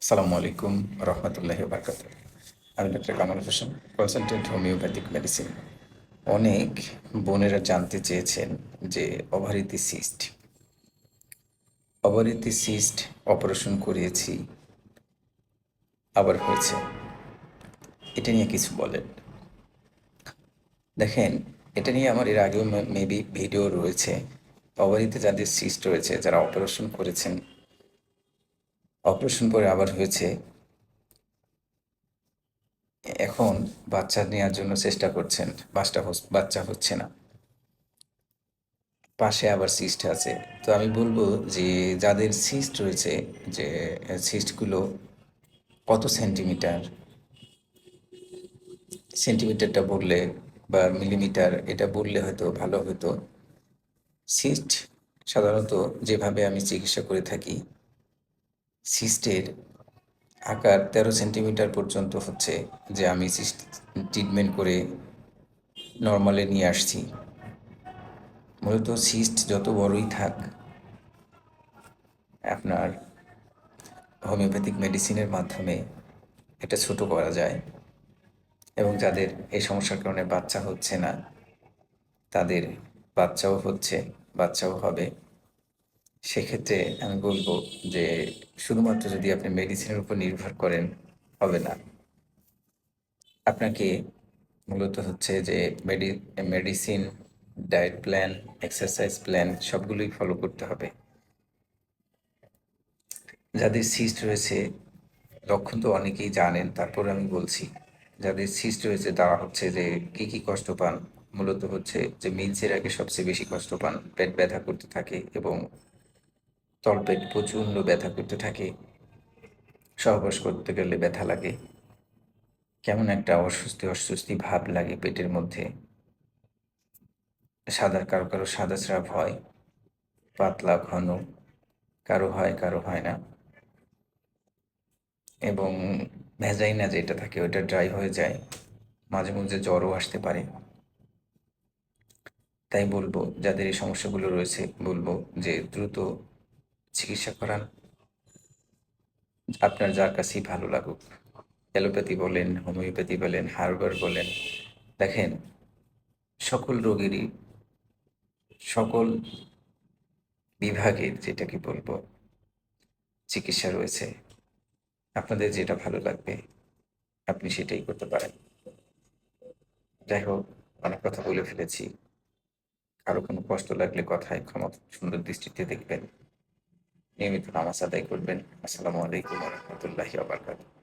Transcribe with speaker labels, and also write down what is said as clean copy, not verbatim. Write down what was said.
Speaker 1: আসসালামু আলাইকুম রহমতুল্লাহি বারকাত। আমি doctor Kamal Hossain, consultant homeopathic medicine. অনেক বোনেরা জানতে চেয়েছেন যে ওভারিতে সিস্ট অপারেশন করিয়েছি, আবার হয়েছে, এটা নিয়ে কিছু বলেন। দেখেন, এটা নিয়ে আমার এর আগেও মেবি ভিডিও রয়েছে। ওভারিতে যাদের সিস্ট রয়েছে, যারা অপারেশন করেছেন, অপারেশন করে আবার হয়েছে, এখন বাচ্চা নেওয়ার জন্য চেষ্টা করছেন, বাচ্চা হচ্ছে না, পাশে আবার সিস্ট আছে। তো আমি বলবো যে যাদের সিস্ট রয়েছে, যে সিস্টগুলো কত সেন্টিমিটার, সেন্টিমিটারটা বললে বা মিলিমিটার এটা বললে হয়তো ভালো হতো। সিস্ট সাধারণত যেভাবে আমি চিকিৎসা করে থাকি, সিস্টের আকার 13 সেন্টিমিটার পর্যন্ত হচ্ছে যে আমি সিস্ট ট্রিটমেন্ট করে নর্মালে নিয়ে আসছি। মূলত সিস্ট যত বড়ই থাক, আপনার হোমিওপ্যাথিক মেডিসিনের মাধ্যমে এটা ছোট করা যায়। এবং যাদের এই সমস্যার কারণে বাচ্চা হচ্ছে না, তাদের বাচ্চাও হচ্ছে, বাচ্চাও হবে। সেক্ষেত্রে আমি বলবো যে শুধুমাত্র যদি আপনি মেডিসিনের উপর নির্ভর করেন, হবে না। আপনাকে মূলত হচ্ছে যে medicine, diet plan, exercise plan সবগুলোই ফলো করতে হবে। যাদের সিস্ট রয়েছে, লক্ষণ তো অনেকেই জানেন, তারপর আমি বলছি। যাদের সিস্ট রয়েছে তারা হচ্ছে যে কী কষ্ট পান, মূলত হচ্ছে যে মিন্সের আগে সবচেয়ে বেশি কষ্ট পান, পেট ব্যথা করতে থাকে এবং তলপেট প্রচণ্ড ব্যথা করতে থাকে, সহবাস করতে গেলে ব্যথা লাগে, কেমন একটা অস্বস্তি অস্বস্তি ভাব লাগে পেটের মধ্যে, কারো কারো সাদা স্রাব হয়, পাতলা ঘন, কারো হয় কারো হয় না, এবং ভেজাইনা যেটা থাকে ওটা ড্রাই হয়ে যায়, মাঝে মধ্যে জ্বরও আসতে পারে। তাই বলবো যাদের এই সমস্যাগুলো রয়েছে, বলবো যে দ্রুত চিকিৎসা করান, আপনার যার কাছেই ভালো লাগুক। অ্যালোপ্যাথি বলেন, হোমিওপ্যাথি বলেন, হার্বাল বলেন, দেখেন সকল রোগেরই, সকল বিভাগের যেটাকে বলবো চিকিৎসা রয়েছে। আপনাদের যেটা ভালো লাগবে আপনি সেটাই করতে পারেন। যাই হোক, অনেক কথা বলে ফেলেছি। কারো কোনো কষ্ট লাগলে কথায় ক্ষমা সুন্দর দৃষ্টিতে দেখবেন। নিয়মিত নামাজ আদায় করবেন। আসসালামু আলাইকুম রহমতুল্লাহি ওয়া বারাকাতুহু।